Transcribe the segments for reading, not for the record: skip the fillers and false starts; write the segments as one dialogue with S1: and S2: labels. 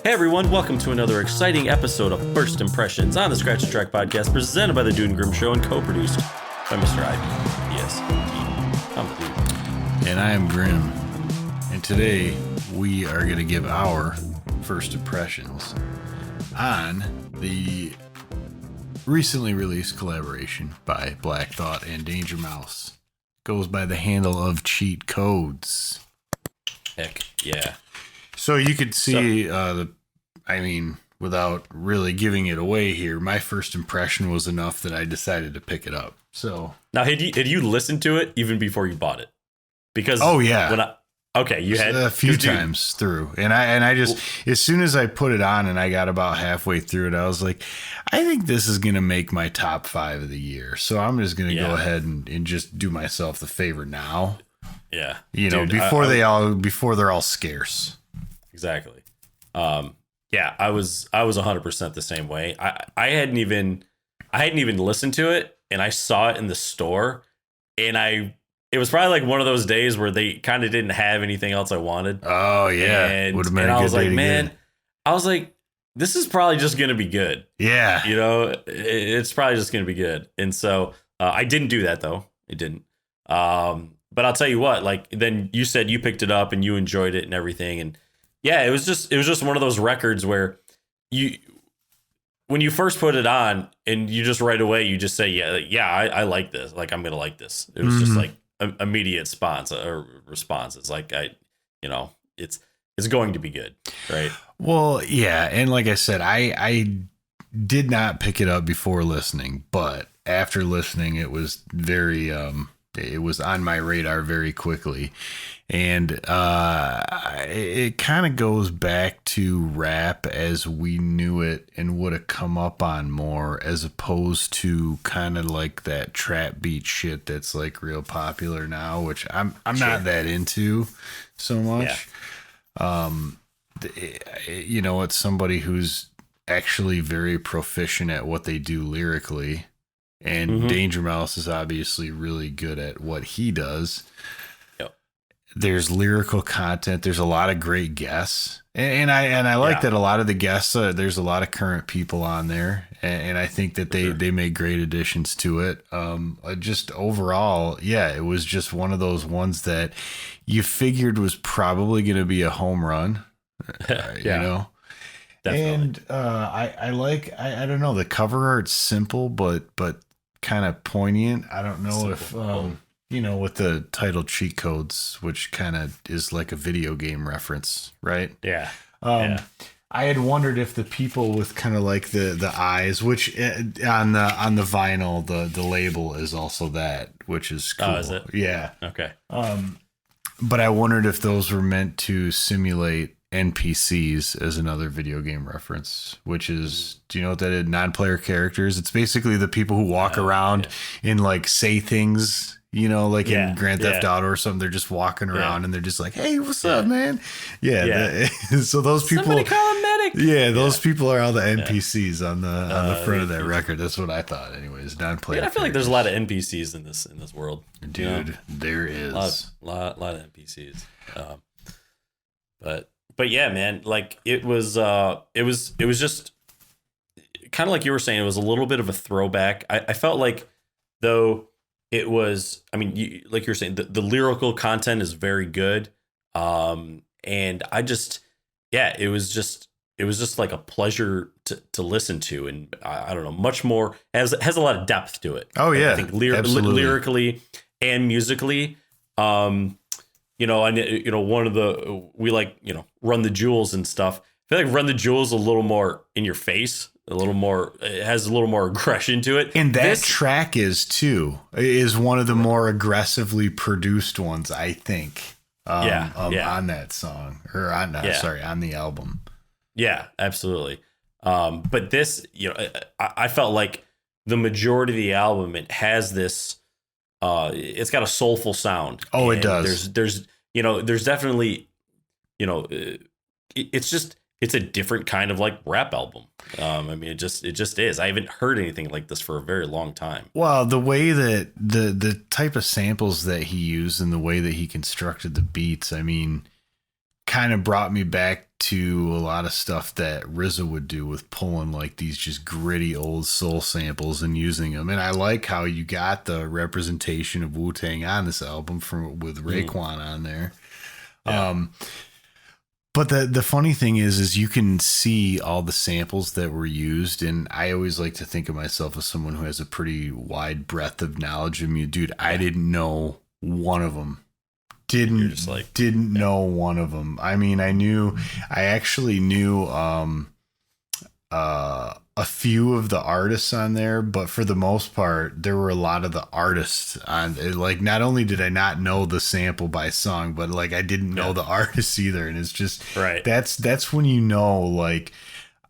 S1: Hey everyone, welcome to another exciting episode of First Impressions on the Scratch and Track podcast presented by the Dude and Grim Show and co-produced by Mr. Ivy. Yes, I'm the dude.
S2: And I am Grim. And today we are going to give our first impressions on the recently released collaboration by Black Thought and Danger Mouse. Goes by the handle of Cheat Codes.
S1: Heck yeah.
S2: So you could see, without really giving it away here, my first impression was enough that I decided to pick it up. So
S1: now, had you listened to it even before you bought it? Because you had
S2: a few times through, and I just as soon as I put it on and I got about halfway through it, I was like, I think this is gonna make my top 5 of the year. So I'm just gonna go ahead and just do myself the favor now.
S1: Yeah,
S2: before they're all scarce.
S1: Exactly. I was 100% the same way. I hadn't even listened to it, and I saw it in the store, and it was probably like one of those days where they kind of didn't have anything else I wanted.
S2: Oh yeah,
S1: would have been. And I was like, man, I was like, this is probably just gonna be good.
S2: Yeah,
S1: it's probably just gonna be good. And so I didn't do that though. It didn't. But I'll tell you what, like then you said you picked it up and you enjoyed it and everything, and yeah, it was just one of those records where when you first put it on and you just right away you just say I like this, like I'm gonna like this. It was just like immediate response. It's like it's going to be good, right?
S2: Well, yeah, and like I said, I did not pick it up before listening, but after listening, it was very it was on my radar very quickly. And it kind of goes back to rap as we knew it and would have come up on more, as opposed to kind of like that trap beat shit that's like real popular now, which I'm not that into so much. Yeah. It's somebody who's actually very proficient at what they do lyrically, and Danger Mouse is obviously really good at what he does. There's lyrical content. There's a lot of great guests, and I like that a lot of the guests. There's a lot of current people on there, and I think that they make great additions to it. Just overall, it was just one of those ones that you figured was probably going to be a home run. Definitely. And I don't know, the cover art's simple, but kind of poignant. I don't know if with the title Cheat Codes, which kind of is like a video game reference, right?
S1: Yeah.
S2: I had wondered if the people with kind of like the eyes, which on the vinyl, the label is also that, which is cool.
S1: Oh, is it?
S2: Yeah.
S1: Okay.
S2: But I wondered if those were meant to simulate NPCs as another video game reference, which is, do you know what that is? Non-player characters. It's basically the people who walk around and like say things, in Grand Theft Auto or something. They're just walking around and they're just like, hey, what's up, man? So those people,
S1: somebody call a medic.
S2: Those people are all the NPCs on the front of that record. That's what I thought anyways. Non-player.
S1: I feel like there's a lot of NPCs in this world.
S2: Dude, there is
S1: a lot of NPCs. But yeah, man, like it was just kind of like you were saying, it was a little bit of a throwback. I felt like, though, it was, like you were saying, the lyrical content is very good. And I just, it was just like a pleasure to listen to. And I don't know, much more, has a lot of depth to it.
S2: Oh yeah.
S1: I think lyrically and musically, one of the, Run the Jewels and stuff. I feel like Run the Jewels a little more in your face, it has a little more aggression to it.
S2: And this track is one of the more aggressively produced ones, I think. On that song or on the album.
S1: Yeah, absolutely. But this, I felt like the majority of the album, it has this, it's got a soulful sound.
S2: Oh, it does.
S1: There's definitely, it's a different kind of like rap album. It just is. I haven't heard anything like this for a very long time.
S2: Well, the way that the type of samples that he used and the way that he constructed the beats, kind of brought me back to a lot of stuff that RZA would do with pulling like these just gritty old soul samples and using them. And I like how you got the representation of Wu-Tang on this album with Raekwon on there. Yeah. But the funny thing is you can see all the samples that were used, and I always like to think of myself as someone who has a pretty wide breadth of knowledge of music. Dude, I didn't know one of them. Didn't know one of them. I mean, I actually knew a few of the artists on there, but for the most part, there were a lot of the artists on. Like, not only did I not know the sample by song, but like I didn't know the artists either. And it's just
S1: right.
S2: That's when you know, like,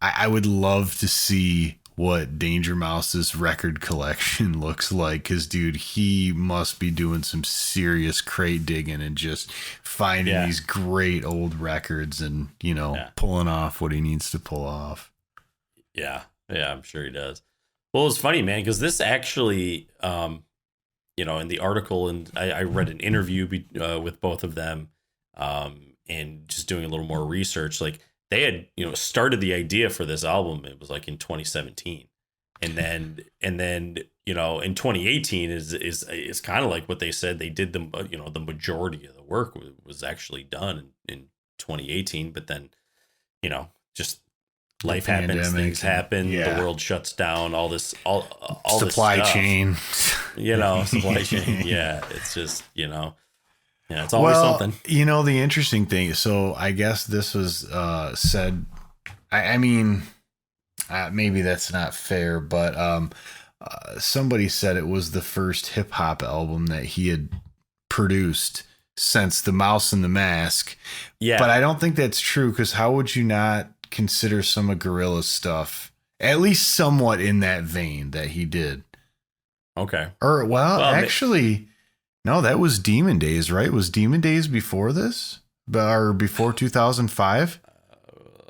S2: I would love to see what Danger Mouse's record collection looks like, because dude, he must be doing some serious crate digging and just finding these great old records and pulling off what he needs to pull off.
S1: Yeah, I'm sure he does. Well, it's funny, man, because this actually in the article, and I read an interview with both of them, and just doing a little more research, like they had, started the idea for this album. It was like in 2017. And then, in 2018 is kind of like what they said. They did the majority of the work was actually done in 2018, but then, just life happens, things happen, the world shuts down, all
S2: supply
S1: this
S2: chain,
S1: supply chain. Yeah. It's just, it's always something.
S2: The interesting thing. So I guess this was said. I mean, maybe that's not fair, but somebody said it was the first hip hop album that he had produced since The Mouse and the Mask. Yeah, but I don't think that's true, because how would you not consider some of Gorillaz stuff at least somewhat in that vein that he did?
S1: Okay.
S2: Or actually. No, that was Demon Days, right? Was Demon Days before this? Or before 2005?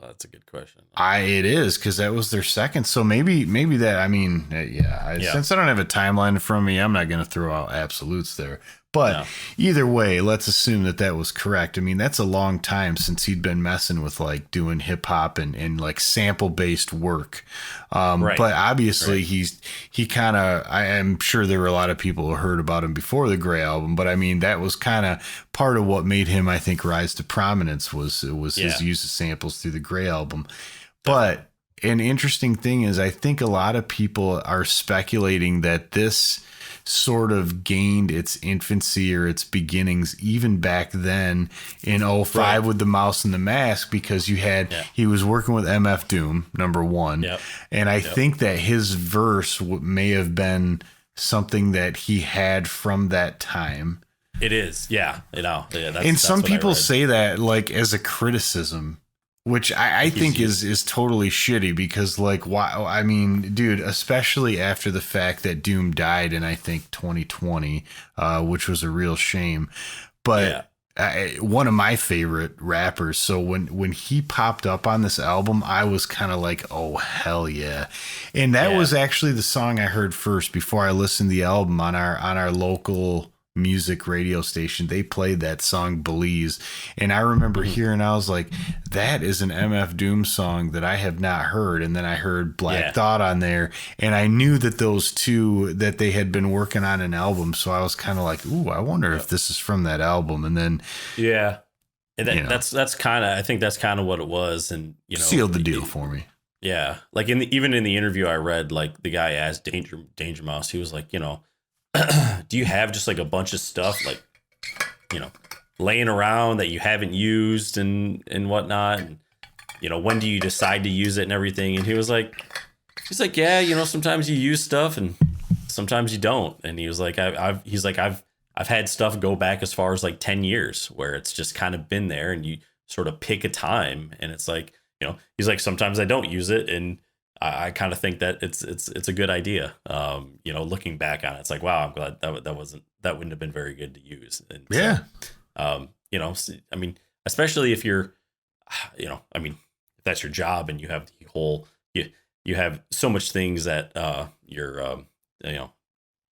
S1: That's a good question.
S2: It is, because that was their second. So maybe that, I mean, since I don't have a timeline in front of me, I'm not going to throw out absolutes there. But either way, let's assume that was correct. I mean, that's a long time since he'd been messing with like doing hip hop and like sample based work. Right. But obviously he kind of, I am sure there were a lot of people who heard about him before the Gray album, but I mean, that was kind of part of what made him, I think, rise to prominence was his use of samples through the Gray album. But an interesting thing is, I think a lot of people are speculating that this sort of gained its infancy or its beginnings even back then in 2005 with The Mouse and the Mask, because he was working with MF Doom, number one. Yep. And I think that his verse may have been something that he had from that time.
S1: It is. Yeah.
S2: And some people say that like as a criticism, which I think is totally shitty, because like, why? I mean, dude, especially after the fact that Doom died in, I think, 2020, which was a real shame. But one of my favorite rappers. So when he popped up on this album, I was kind of like, oh, hell yeah. And that was actually the song I heard first before I listened to the album on our local music radio station. They played that song Belize, and I remember hearing, I was like, that is an MF Doom song that I have not heard. And then I heard Black Thought on there, and I knew that those two, that they had been working on an album, so I was kind of like, ooh, I wonder if this is from that album. And then
S1: that's kind of, I think that's kind of what it was, and
S2: sealed the deal for me.
S1: Yeah, like even in the interview I read, like the guy asked Danger Mouse, he was like, do you have just like a bunch of stuff like, laying around that you haven't used and whatnot? And, when do you decide to use it and everything? And he's like, yeah, sometimes you use stuff and sometimes you don't. And he was like, I've had stuff go back as far as like 10 years where it's just kind of been there, and you sort of pick a time, and it's like, he's like, sometimes I don't use it, and I kind of think that it's a good idea. Looking back on it, it's like, wow, I'm glad that wouldn't have been very good to use. And so, I mean, especially if you're, if that's your job and you have the whole, you have so much things that you're,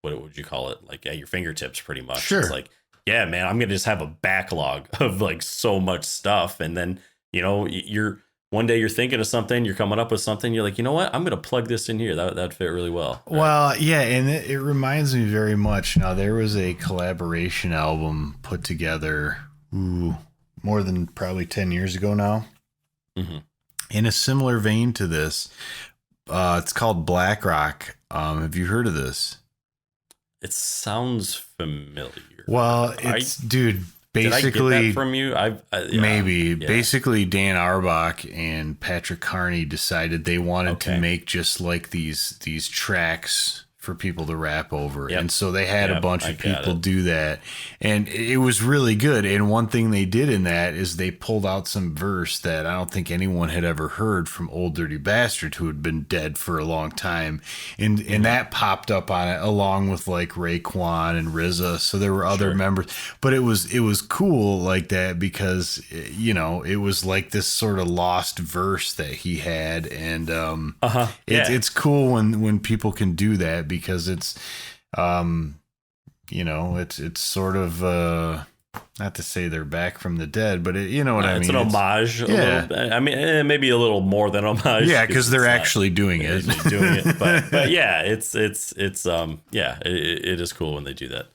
S1: what would you call it? Like at your fingertips, pretty much.
S2: Sure.
S1: It's like, yeah, man, I'm gonna just have a backlog of like so much stuff, and then you're one day you're thinking of something, you're coming up with something, you're like, you know what, I'm gonna plug this in here. That'd fit really well.
S2: Well, yeah, and it reminds me very much. Now, there was a collaboration album put together more than probably 10 years ago now.
S1: Mm-hmm.
S2: In a similar vein to this, it's called Black Rock. Have you heard of this?
S1: It sounds familiar.
S2: Well, it's dude. Basically,
S1: did I get that from you?
S2: Maybe. Basically, Dan Auerbach and Patrick Carney decided they wanted to make just like these tracks for people to rap over. And so they had a bunch of people do that. And it was really good. And one thing they did in that is they pulled out some verse that I don't think anyone had ever heard from Old Dirty Bastard, who had been dead for a long time. And that popped up on it along with like Raekwon and RZA. So there were other members, but it was cool like that because, it was like this sort of lost verse that he had. And it's cool when people can do that because it's, it's sort of, not to say they're back from the dead, but what I mean?
S1: It's an homage. I mean, maybe a little more than homage.
S2: Yeah, because they're actually doing it.
S1: But yeah, it is cool when they do that.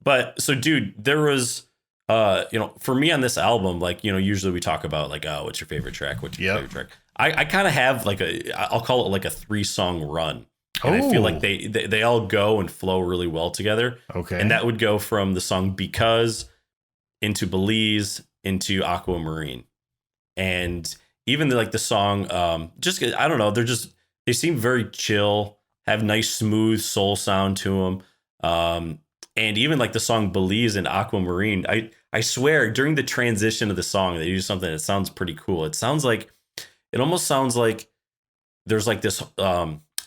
S1: But so, dude, there was, for me on this album, like, usually we talk about like, oh, what's your favorite track? What's your favorite track? I kind of have like I'll call it like a 3-song run. And I feel like they all go and flow really well together.
S2: Okay.
S1: And that would go from the song Because into Belize into Aquamarine. And even the song, I don't know, they seem very chill, have nice, smooth soul sound to them. And even like the song Belize and Aquamarine, I swear during the transition of the song, they do something that sounds pretty cool. It almost sounds like there's like this,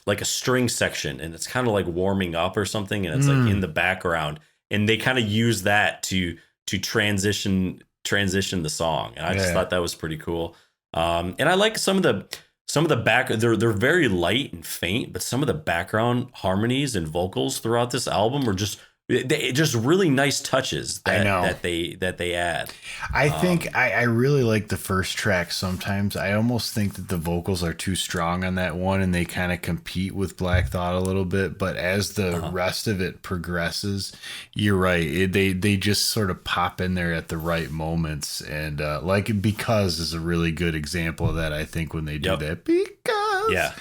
S1: like a string section, and it's kind of like warming up or something, and it's like in the background, and they kind of use that to transition the song, and I just thought that was pretty cool. And I like some of the back. They're very light and faint, but some of the background harmonies and vocals throughout this album are just really nice touches that they add.
S2: I think I really like the first track. Sometimes I almost think that the vocals are too strong on that one, and they kind of compete with Black Thought a little bit. But as the rest of it progresses, you're right. They just sort of pop in there at the right moments, and like Because is a really good example of that. I think when they do that, because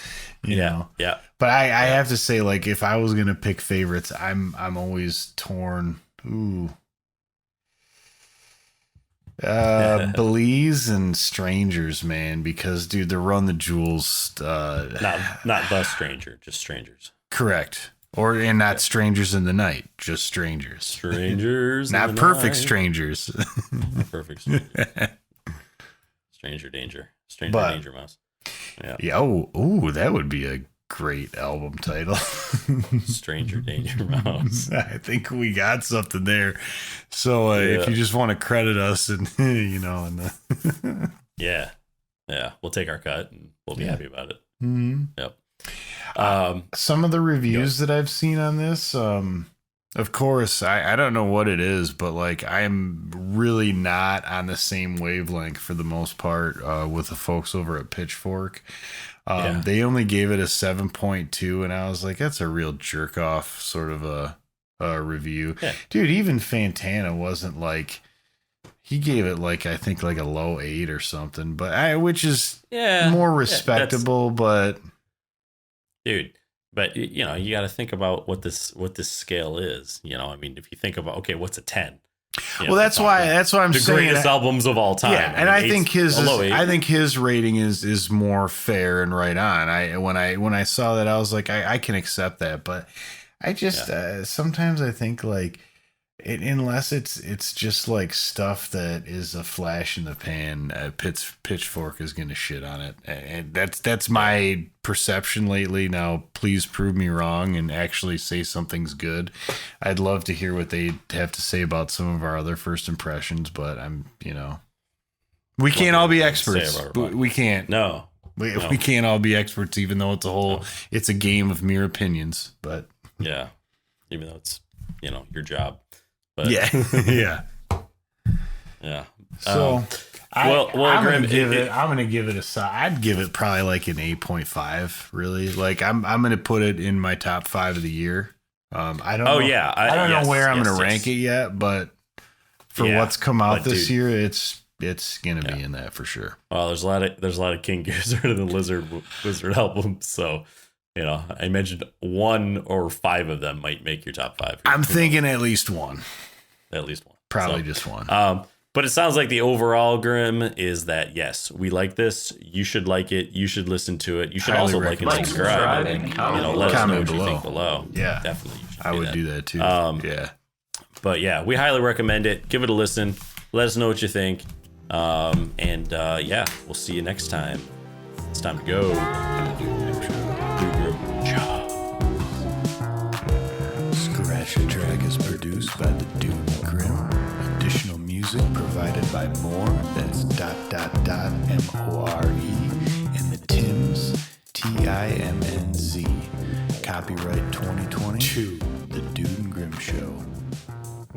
S2: you know. But I have to say, like, if I was gonna pick favorites, I'm always torn. Belize and Strangers, man, because dude, the Run the Jewels,
S1: not the Stranger, just Strangers.
S2: Correct. And not Strangers in the Night, just Strangers.
S1: Strangers,
S2: not perfect strangers.
S1: Not perfect strangers. Stranger Danger, Danger Mouse.
S2: Yeah. Oh, that would be a great album title.
S1: Stranger Danger Mouse.
S2: I think we got something there. So if you just want to credit us and
S1: yeah, we'll take our cut and we'll be happy about it.
S2: Mm-hmm.
S1: Yep.
S2: Some of the reviews that I've seen on this, of course, I don't know what it is, but like I'm really not on the same wavelength for the most part with the folks over at Pitchfork. They only gave it a 7.2, and I was like, that's a real jerk off sort of a review. Yeah. Dude, even Fantana wasn't like, he gave it like, I think like a low 8 or something, but which is more respectable, but
S1: dude, but you got to think about what this scale is. I mean, if you think about, okay, what's a 10?
S2: Well, that's why I'm saying
S1: the greatest albums of all time.
S2: Yeah, and I think his rating is more fair and right on. When I saw that, I was like, I can accept that, but I just sometimes I think like unless it's just like stuff that is a flash in the pan, Pitchfork is going to shit on it, and that's my perception lately. Now, please prove me wrong and actually say something's good. I'd love to hear what they have to say about some of our other first impressions, but we can't all be experts. We can't.
S1: No.
S2: We can't all be experts, even though it's a game of mere opinions. But
S1: yeah, even though it's your job. But
S2: yeah.
S1: yeah.
S2: So
S1: Well,
S2: I'm
S1: Grim,
S2: gonna give it. I'm gonna give it I'd give it probably like an 8.5. Really, like I'm gonna put it in my top 5 of the year. I don't.
S1: Oh
S2: know,
S1: yeah,
S2: I don't know where I'm gonna rank it yet, but for what's come out this year, it's gonna be in that for sure.
S1: Well, there's a lot of King Gizzard and the Wizard albums, so I mentioned 1 or 5 of them might make your top 5.
S2: I'm thinking at least one.
S1: At least one.
S2: Probably just one.
S1: But it sounds like the overall, Grim, is that yes, we like this. You should like it. You should listen to it. You should also like and subscribe. And let us know what you think below.
S2: Yeah,
S1: definitely.
S2: I would do that too. Yeah.
S1: But yeah, we highly recommend it. Give it a listen. Let us know what you think. And we'll see you next time. It's time to go.
S2: Scratch a Track is produced by the Dude Grim. Additional music provided by More. That's ... MORE and the Tims TIMNZ. Copyright 2020.